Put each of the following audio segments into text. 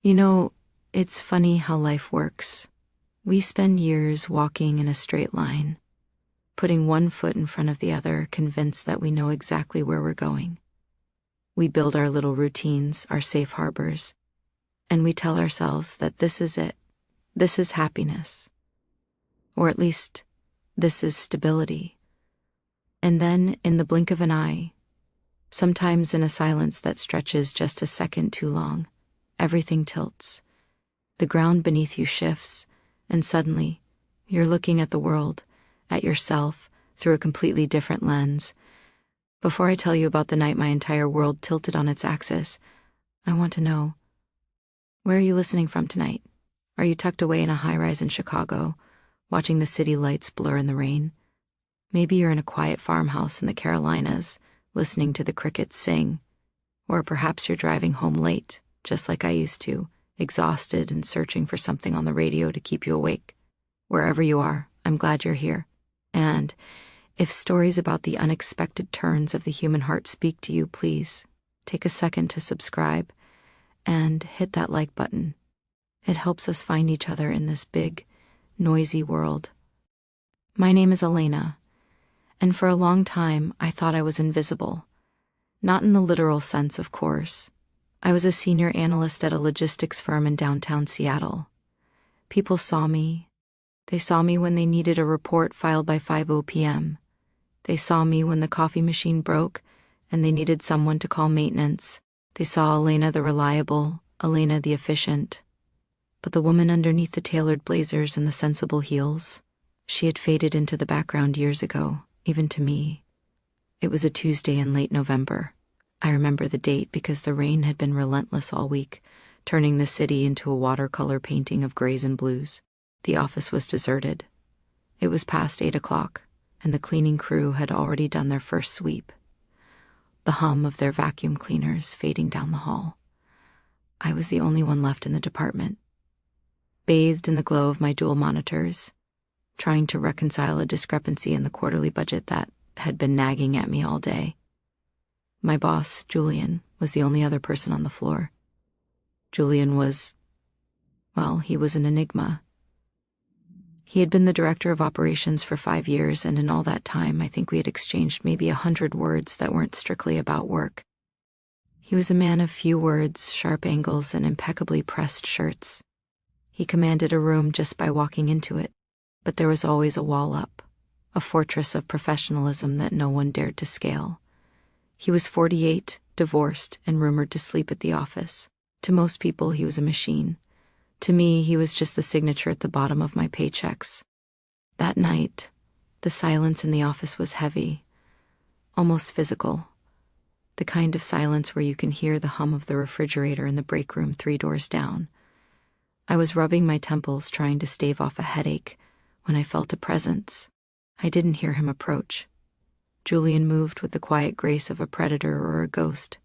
You know, it's funny how life works. We spend years walking in a straight line, putting one foot in front of the other, convinced that we know exactly where we're going. We build our little routines, our safe harbors, and we tell ourselves that this is it. This is happiness. Or at least, this is stability. And then, in the blink of an eye, sometimes in a silence that stretches just a second too long, everything tilts. The ground beneath you shifts, and suddenly, you're looking at the world, at yourself, through a completely different lens. Before I tell you about the night my entire world tilted on its axis, I want to know, where are you listening from tonight? Are you tucked away in a high-rise in Chicago, watching the city lights blur in the rain? Maybe you're in a quiet farmhouse in the Carolinas, listening to the crickets sing. Or perhaps you're driving home late, just like I used to, exhausted and searching for something on the radio to keep you awake. Wherever you are, I'm glad you're here. And if stories about the unexpected turns of the human heart speak to you, please take a second to subscribe and hit that like button. It helps us find each other in this big, noisy world. My name is Elena, and for a long time I thought I was invisible. Not in the literal sense, of course. I was a senior analyst at a logistics firm in downtown Seattle. People saw me. They saw me when they needed a report filed by 5:00 p.m. They saw me when the coffee machine broke and they needed someone to call maintenance. They saw Elena the reliable, Elena the efficient. But the woman underneath the tailored blazers and the sensible heels, she had faded into the background years ago, even to me. It was a Tuesday in late November. I remember the date because the rain had been relentless all week, turning the city into a watercolor painting of grays and blues. The office was deserted. It was past 8 o'clock, and the cleaning crew had already done their first sweep. The hum of their vacuum cleaners fading down the hall. I was the only one left in the department, bathed in the glow of my dual monitors, trying to reconcile a discrepancy in the quarterly budget that had been nagging at me all day. My boss, Julian, was the only other person on the floor. Julian was, well, he was an enigma. He had been the director of operations for 5 years, and in all that time, I think we had exchanged maybe 100 words that weren't strictly about work. He was a man of few words, sharp angles, and impeccably pressed shirts. He commanded a room just by walking into it, but there was always a wall up, a fortress of professionalism that no one dared to scale. He was 48, divorced, and rumored to sleep at the office. To most people, he was a machine. To me, he was just the signature at the bottom of my paychecks. That night, the silence in the office was heavy, almost physical. The kind of silence where you can hear the hum of the refrigerator in the break room 3 doors down. I was rubbing my temples trying to stave off a headache when I felt a presence. I didn't hear him approach. Julian moved with the quiet grace of a predator or a ghost.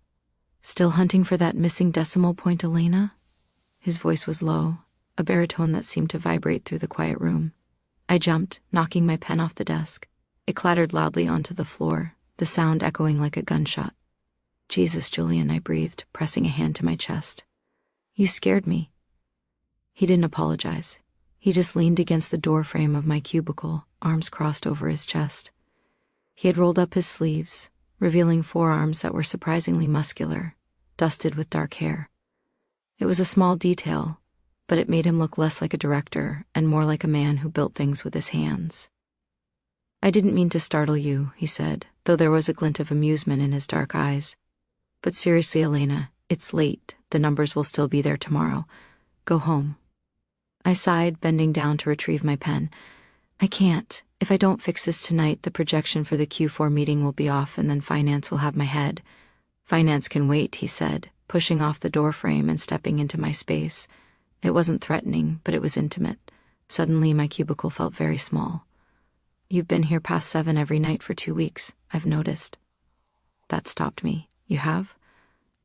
Still hunting for that missing decimal point, Elena? His voice was low, a baritone that seemed to vibrate through the quiet room. I jumped, knocking my pen off the desk. It clattered loudly onto the floor, the sound echoing like a gunshot. Jesus, Julian, I breathed, pressing a hand to my chest. You scared me. He didn't apologize. He just leaned against the doorframe of my cubicle, arms crossed over his chest. He had rolled up his sleeves, revealing forearms that were surprisingly muscular, dusted with dark hair. It was a small detail, but it made him look less like a director and more like a man who built things with his hands. I didn't mean to startle you, he said, though there was a glint of amusement in his dark eyes. But seriously, Elena, it's late. The numbers will still be there tomorrow. Go home. I sighed, bending down to retrieve my pen. I can't. If I don't fix this tonight, the projection for the Q4 meeting will be off and then finance will have my head. Finance can wait, he said, pushing off the doorframe and stepping into my space. It wasn't threatening, but it was intimate. Suddenly, my cubicle felt very small. You've been here past 7 every night for 2 weeks, I've noticed. That stopped me. You have?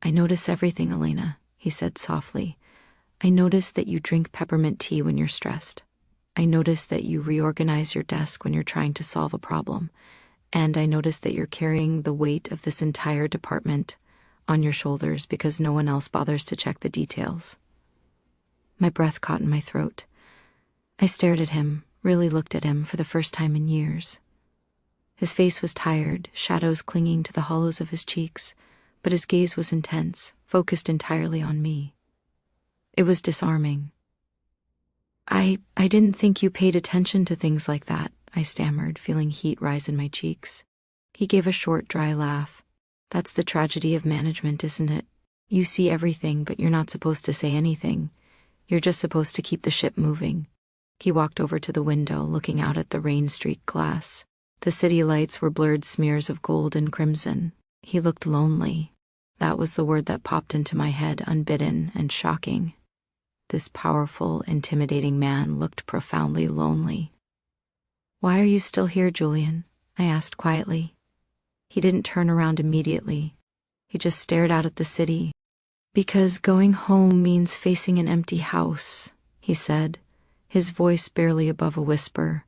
I notice everything, Elena, he said softly. I notice that you drink peppermint tea when you're stressed. I notice that you reorganize your desk when you're trying to solve a problem. And I notice that you're carrying the weight of this entire department on your shoulders because no one else bothers to check the details. My breath caught in my throat. I stared at him, really looked at him for the first time in years. His face was tired, shadows clinging to the hollows of his cheeks, but his gaze was intense, focused entirely on me. It was disarming. I didn't think you paid attention to things like that, I stammered, feeling heat rise in my cheeks. He gave a short, dry laugh. That's the tragedy of management, isn't it? You see everything, but you're not supposed to say anything. You're just supposed to keep the ship moving. He walked over to the window, looking out at the rain-streaked glass. The city lights were blurred smears of gold and crimson. He looked lonely. That was the word that popped into my head, unbidden and shocking. This powerful, intimidating man looked profoundly lonely. "Why are you still here, Julian?" I asked quietly. He didn't turn around immediately. He just stared out at the city. "Because going home means facing an empty house," he said, his voice barely above a whisper.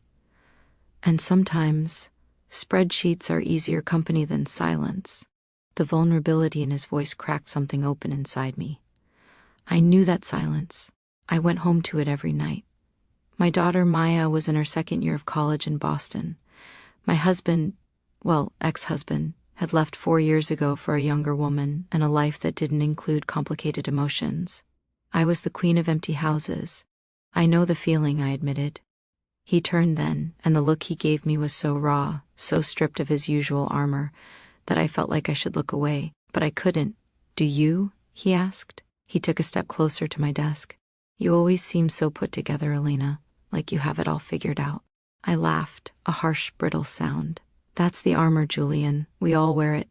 "And sometimes, spreadsheets are easier company than silence." The vulnerability in his voice cracked something open inside me. I knew that silence. I went home to it every night. My daughter Maya was in her second year of college in Boston. My husband, well, ex-husband, had left 4 years ago for a younger woman and a life that didn't include complicated emotions. I was the queen of empty houses. "I know the feeling," I admitted. He turned then, and the look he gave me was so raw, so stripped of his usual armor, that I felt like I should look away, but I couldn't. "Do you?" he asked. He took a step closer to my desk. "You always seem so put together, Elena, like you have it all figured out." I laughed, a harsh, brittle sound. "That's the armor, Julian. We all wear it.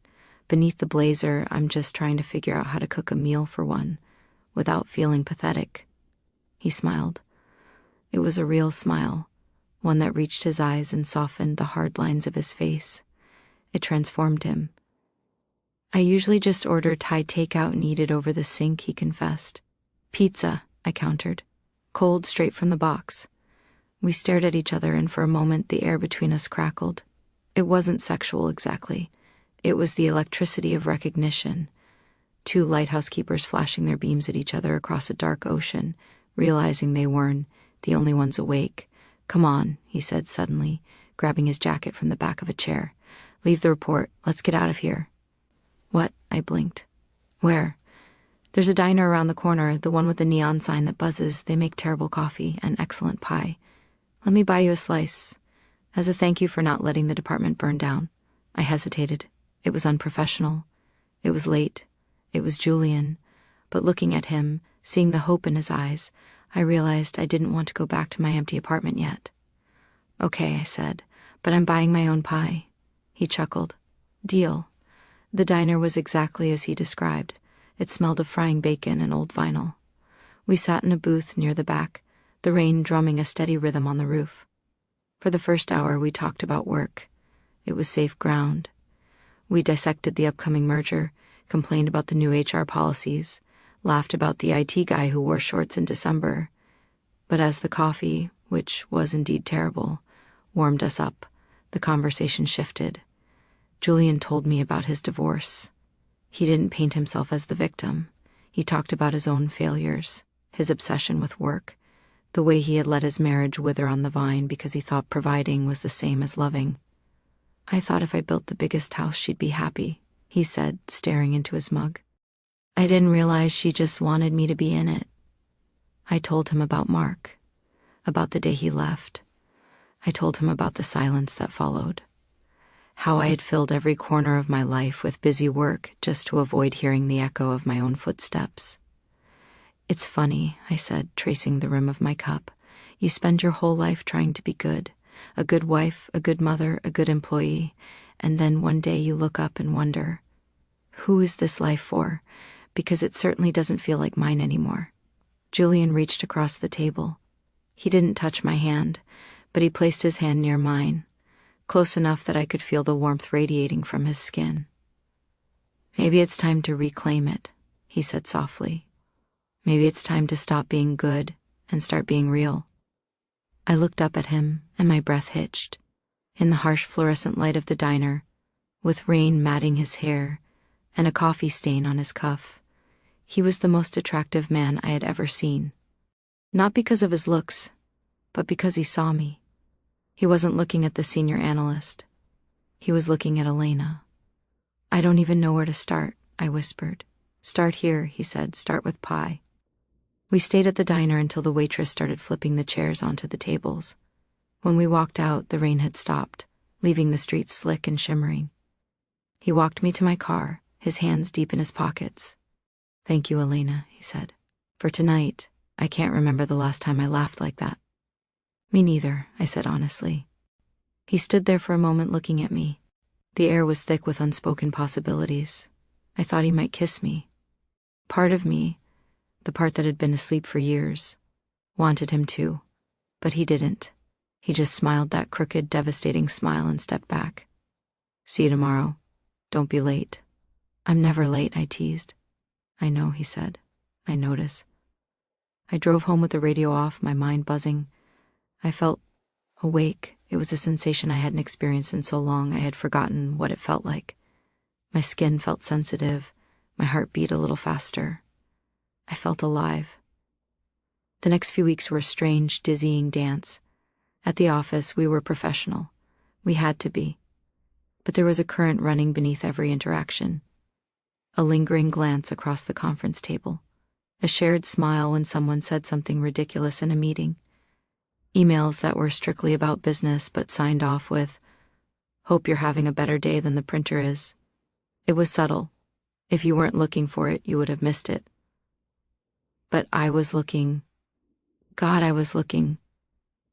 Beneath the blazer, I'm just trying to figure out how to cook a meal for one, without feeling pathetic." He smiled. It was a real smile, one that reached his eyes and softened the hard lines of his face. It transformed him. "I usually just order Thai takeout and eat it over the sink," he confessed. "Pizza," I countered. "Cold, straight from the box." We stared at each other, and for a moment the air between us crackled. It wasn't sexual exactly. It was the electricity of recognition. Two lighthouse keepers flashing their beams at each other across a dark ocean, realizing they weren't the only ones awake. "Come on," he said suddenly, grabbing his jacket from the back of a chair. "Leave the report. Let's get out of here." "What?" I blinked. "Where?" "There's a diner around the corner, the one with the neon sign that buzzes. They make terrible coffee and excellent pie. Let me buy you a slice, as a thank you for not letting the department burn down." I hesitated. It was unprofessional. It was late. It was Julian. But looking at him, seeing the hope in his eyes, I realized I didn't want to go back to my empty apartment yet. "Okay," I said, "but I'm buying my own pie." He chuckled. "Deal." The diner was exactly as he described. It smelled of frying bacon and old vinyl. We sat in a booth near the back, the rain drumming a steady rhythm on the roof. For the first hour, we talked about work. It was safe ground. We dissected the upcoming merger, complained about the new HR policies, laughed about the IT guy who wore shorts in December. But as the coffee, which was indeed terrible, warmed us up, the conversation shifted. Julian told me about his divorce. He didn't paint himself as the victim. He talked about his own failures, his obsession with work, the way he had let his marriage wither on the vine because he thought providing was the same as loving. "I thought if I built the biggest house she'd be happy," he said, staring into his mug. "I didn't realize she just wanted me to be in it." I told him about Mark, about the day he left. I told him about the silence that followed, how I had filled every corner of my life with busy work just to avoid hearing the echo of my own footsteps. "It's funny," I said, tracing the rim of my cup. "You spend your whole life trying to be good, a good wife, a good mother, a good employee, and then one day you look up and wonder, who is this life for? Because it certainly doesn't feel like mine anymore." Julian reached across the table. He didn't touch my hand, but he placed his hand near mine, close enough that I could feel the warmth radiating from his skin. "Maybe it's time to reclaim it," he said softly. "Maybe it's time to stop being good and start being real." I looked up at him, and my breath hitched. In the harsh fluorescent light of the diner, with rain matting his hair and a coffee stain on his cuff, he was the most attractive man I had ever seen. Not because of his looks, but because he saw me. He wasn't looking at the senior analyst. He was looking at Elena. "I don't even know where to start," I whispered. "Start here," he said. "Start with pie." We stayed at the diner until the waitress started flipping the chairs onto the tables. When we walked out, the rain had stopped, leaving the streets slick and shimmering. He walked me to my car, his hands deep in his pockets. "Thank you, Elena," he said. "For tonight, I can't remember the last time I laughed like that." "Me neither," I said honestly. He stood there for a moment looking at me. The air was thick with unspoken possibilities. I thought he might kiss me. Part of me, the part that had been asleep for years, wanted him to, but he didn't. He just smiled that crooked, devastating smile and stepped back. "See you tomorrow. Don't be late." "I'm never late," I teased. "I know," he said. "I notice." I drove home with the radio off, my mind buzzing. I felt awake. It was a sensation I hadn't experienced in so long I had forgotten what it felt like. My skin felt sensitive. My heart beat a little faster. I felt alive. The next few weeks were a strange, dizzying dance. At the office, we were professional. We had to be. But there was a current running beneath every interaction. A lingering glance across the conference table. A shared smile when someone said something ridiculous in a meeting. Emails that were strictly about business but signed off with, "Hope you're having a better day than the printer is." It was subtle. If you weren't looking for it, you would have missed it. But I was looking. God, I was looking.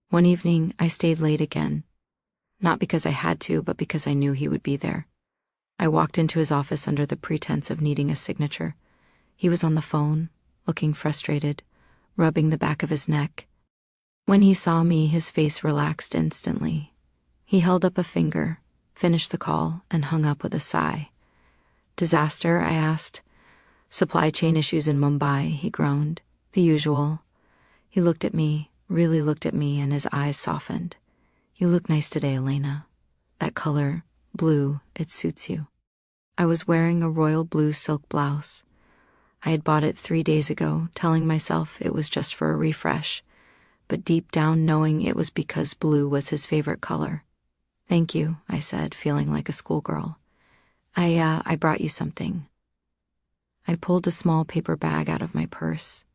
One evening, I stayed late again. Not because I had to, but because I knew he would be there. I walked into his office under the pretense of needing a signature. He was on the phone, looking frustrated, rubbing the back of his neck. When he saw me, his face relaxed instantly. He held up a finger, finished the call, and hung up with a sigh. "Disaster?" I asked. "Supply chain issues in Mumbai," he groaned. "The usual." He looked at me, really looked at me, and his eyes softened. "You look nice today, Elena. That color, blue, it suits you." I was wearing a royal blue silk blouse. I had bought it 3 days ago, telling myself it was just for a refresh, but deep down knowing it was because blue was his favorite color. "Thank you," I said, feeling like a schoolgirl. I brought you something." I pulled a small paper bag out of my purse.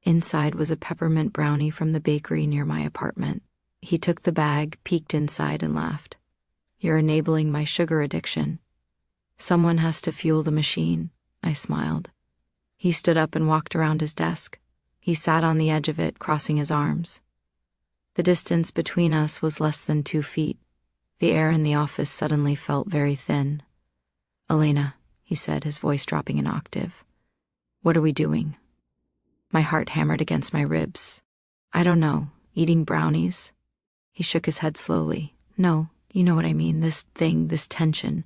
Inside was a peppermint brownie from the bakery near my apartment. He took the bag, peeked inside, and laughed. "You're enabling my sugar addiction." "Someone has to fuel the machine," I smiled. He stood up and walked around his desk. He sat on the edge of it, crossing his arms. The distance between us was less than 2 feet. The air in the office suddenly felt very thin. "Elena," he said, his voice dropping an octave. "What are we doing?" My heart hammered against my ribs. "I don't know. Eating brownies?" He shook his head slowly. "No, you know what I mean. This thing, this tension.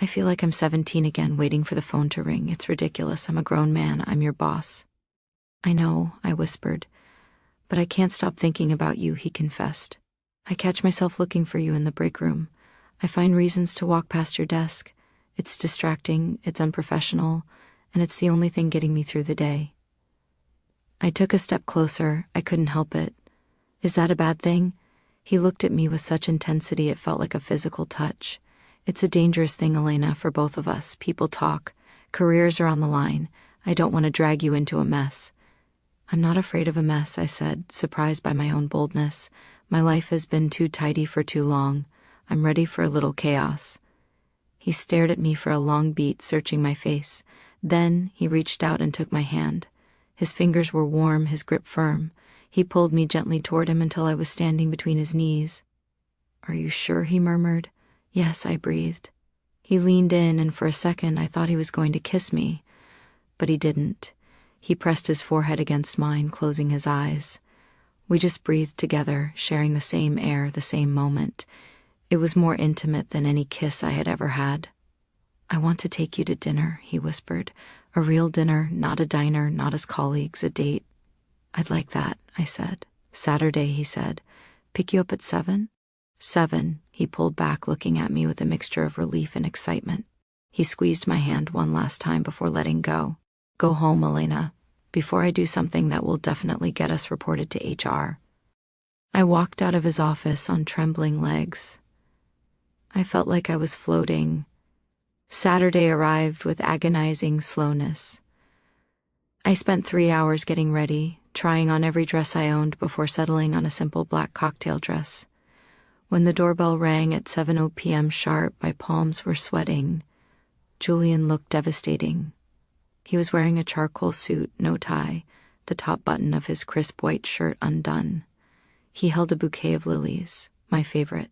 I feel like I'm 17 again, waiting for the phone to ring. It's ridiculous. I'm a grown man. I'm your boss." "I know," I whispered. "But I can't stop thinking about you," he confessed. "I catch myself looking for you in the break room. I find reasons to walk past your desk. It's distracting, it's unprofessional, and it's the only thing getting me through the day." I took a step closer. I couldn't help it. "Is that a bad thing?" He looked at me with such intensity it felt like a physical touch. "It's a dangerous thing, Elena, for both of us. People talk. Careers are on the line. I don't want to drag you into a mess." "I'm not afraid of a mess," I said, surprised by my own boldness. "My life has been too tidy for too long. I'm ready for a little chaos." He stared at me for a long beat, searching my face. Then he reached out and took my hand. His fingers were warm, his grip firm. He pulled me gently toward him until I was standing between his knees. "Are you sure?" he murmured. "Yes," I breathed. He leaned in, and for a second I thought he was going to kiss me. But he didn't. He pressed his forehead against mine, closing his eyes. We just breathed together, sharing the same air, the same moment. It was more intimate than any kiss I had ever had. "I want to take you to dinner," he whispered. "A real dinner, not a diner, not as colleagues, a date." "I'd like that," I said. "Saturday," he said. "Pick you up at 7? 7, he pulled back, looking at me with a mixture of relief and excitement. He squeezed my hand one last time before letting go. "Go home, Elena. before I do something that will definitely get us reported to HR. I walked out of his office on trembling legs. I felt like I was floating. Saturday arrived with agonizing slowness. I spent 3 hours getting ready, trying on every dress I owned before settling on a simple black cocktail dress. When the doorbell rang at 7:00 p.m. sharp, my palms were sweating. Julian looked devastating. He was wearing a charcoal suit, no tie, the top button of his crisp white shirt undone. He held a bouquet of lilies, my favorite.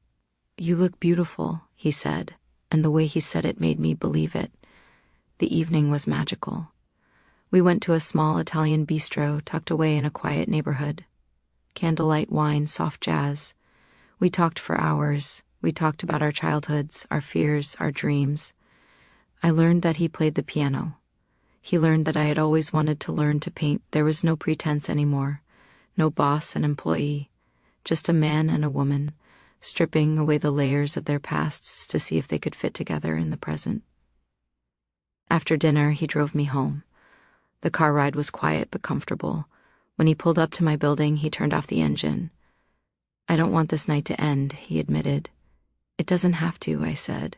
"You look beautiful," he said, and the way he said it made me believe it. The evening was magical. We went to a small Italian bistro tucked away in a quiet neighborhood. Candlelight wine, soft jazz. We talked for hours. We talked about our childhoods, our fears, our dreams. I learned that he played the piano. He learned that I had always wanted to learn to paint. There was no pretense anymore. No boss and employee. Just a man and a woman, stripping away the layers of their pasts to see if they could fit together in the present. After dinner, he drove me home. The car ride was quiet but comfortable. When he pulled up to my building, he turned off the engine. "I don't want this night to end," he admitted. "It doesn't have to," I said.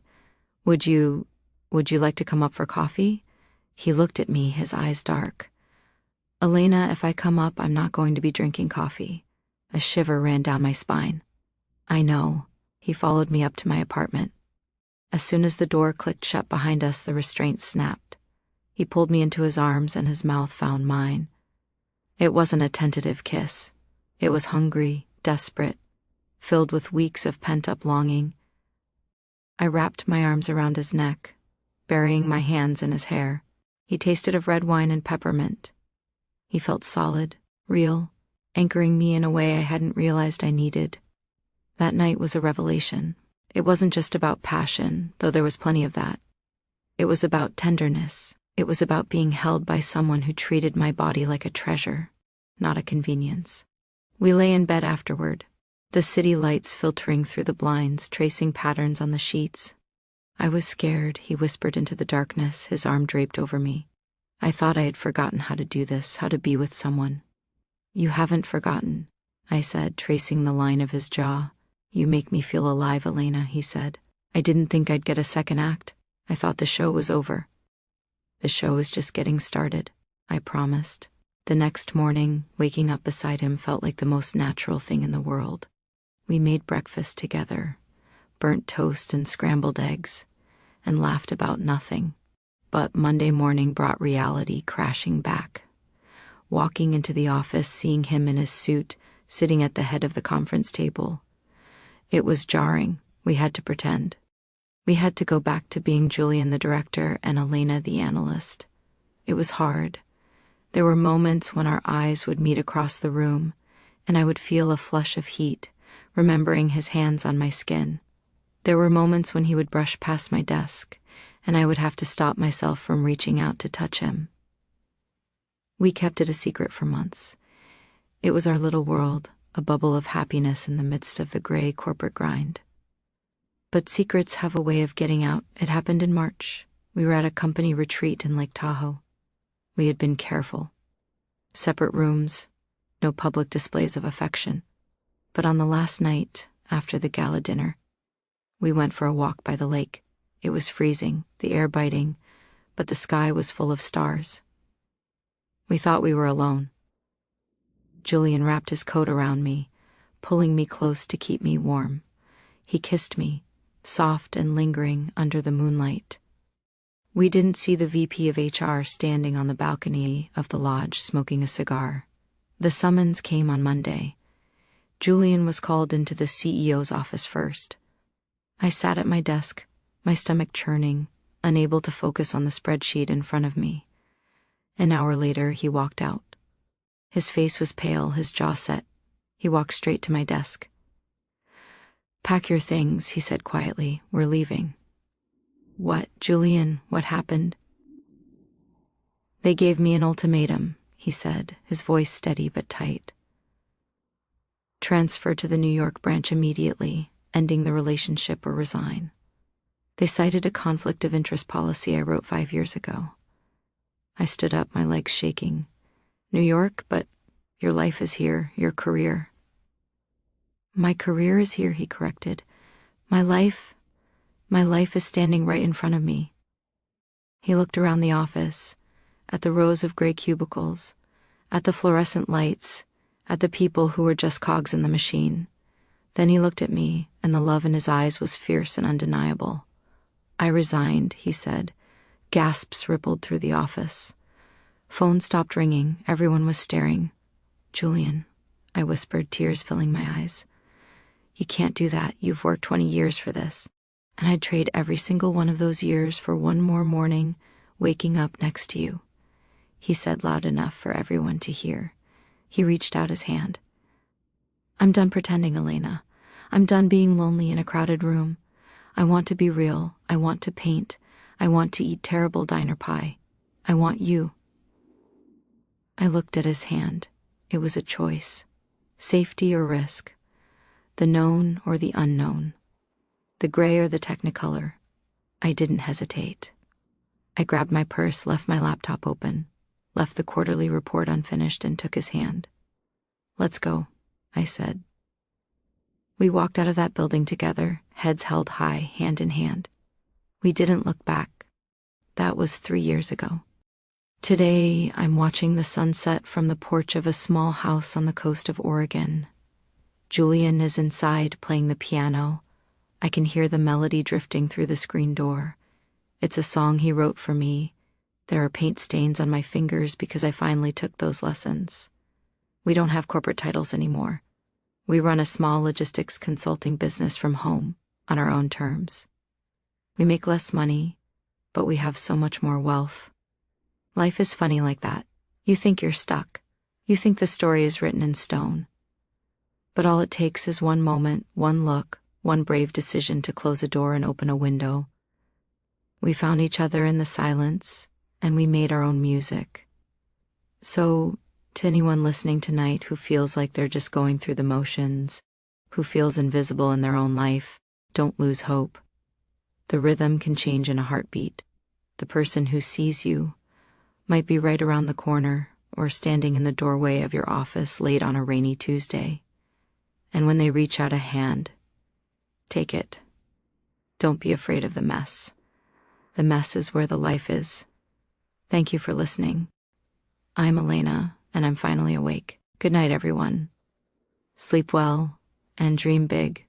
Would you like to come up for coffee?" He looked at me, his eyes dark. "Elena, if I come up, I'm not going to be drinking coffee." A shiver ran down my spine. "I know." He followed me up to my apartment. As soon as the door clicked shut behind us, the restraint snapped. He pulled me into his arms and his mouth found mine. It wasn't a tentative kiss. It was hungry, desperate, filled with weeks of pent-up longing. I wrapped my arms around his neck, burying my hands in his hair. He tasted of red wine and peppermint. He felt solid, real, anchoring me in a way I hadn't realized I needed. That night was a revelation. It wasn't just about passion, though there was plenty of that. It was about tenderness. It was about being held by someone who treated my body like a treasure, not a convenience. We lay in bed afterward, the city lights filtering through the blinds, tracing patterns on the sheets. "I was scared," he whispered into the darkness, his arm draped over me. "I thought I had forgotten how to do this, how to be with someone." "You haven't forgotten," I said, tracing the line of his jaw. "You make me feel alive, Elena," he said. "I didn't think I'd get a second act. I thought the show was over." "The show is just getting started," I promised. The next morning, waking up beside him felt like the most natural thing in the world. We made breakfast together, burnt toast and scrambled eggs, and laughed about nothing. But Monday morning brought reality crashing back. Walking into the office, seeing him in his suit, sitting at the head of the conference table. It was jarring. We had to pretend. We had to go back to being Julian the director and Elena the analyst. It was hard. There were moments when our eyes would meet across the room, and I would feel a flush of heat, remembering his hands on my skin. There were moments when he would brush past my desk, and I would have to stop myself from reaching out to touch him. We kept it a secret for months. It was our little world, a bubble of happiness in the midst of the gray corporate grind. But secrets have a way of getting out. It happened in March. We were at a company retreat in Lake Tahoe. We had been careful. Separate rooms, no public displays of affection. But on the last night, after the gala dinner, we went for a walk by the lake. It was freezing, the air biting, but the sky was full of stars. We thought we were alone. Julian wrapped his coat around me, pulling me close to keep me warm. He kissed me, soft and lingering under the moonlight. We didn't see the VP of HR standing on the balcony of the lodge smoking a cigar. The summons came on Monday. Julian was called into the CEO's office first. I sat at my desk, my stomach churning, unable to focus on the spreadsheet in front of me. An hour later, he walked out. His face was pale, his jaw set. He walked straight to my desk. "Pack your things," he said quietly. "We're leaving." "What, Julian? What happened?" "They gave me an ultimatum," he said, his voice steady but tight. "Transfer to the New York branch immediately, ending the relationship or resign." They cited a conflict of interest policy I wrote 5 years ago. I stood up, my legs shaking. New York, but your life is here, your career. My career is here, he corrected. My life is standing right in front of me. He looked around the office, at the rows of gray cubicles, at the fluorescent lights, at the people who were just cogs in the machine. Then he looked at me, and the love in his eyes was fierce and undeniable. I resigned, he said. Gasps rippled through the office. Phone stopped ringing. Everyone was staring. Julian, I whispered, tears filling my eyes. You can't do that. You've worked 20 years for this. And I'd trade every single one of those years for one more morning waking up next to you, he said loud enough for everyone to hear. He reached out his hand. I'm done pretending, Elena. I'm done being lonely in a crowded room. I want to be real. I want to paint. I want to eat terrible diner pie. I want you. I looked at his hand. It was a choice. Safety or risk. The known or the unknown. The gray or the technicolor. I didn't hesitate. I grabbed my purse, left my laptop open, left the quarterly report unfinished, and took his hand. Let's go, I said. We walked out of that building together, heads held high, hand in hand. We didn't look back. That was 3 years ago. Today, I'm watching the sunset from the porch of a small house on the coast of Oregon. Julian is inside playing the piano. I can hear the melody drifting through the screen door. It's a song he wrote for me. There are paint stains on my fingers because I finally took those lessons. We don't have corporate titles anymore. We run a small logistics consulting business from home, on our own terms. We make less money, but we have so much more wealth. Life is funny like that. You think you're stuck. You think the story is written in stone. But all it takes is one moment, one look, one brave decision to close a door and open a window. We found each other in the silence, and we made our own music. So, to anyone listening tonight who feels like they're just going through the motions, who feels invisible in their own life, don't lose hope. The rhythm can change in a heartbeat. The person who sees you might be right around the corner or standing in the doorway of your office late on a rainy Tuesday. And when they reach out a hand, take it. Don't be afraid of the mess. The mess is where the life is. Thank you for listening. I'm Elena, and I'm finally awake. Good night, everyone. Sleep well and dream big.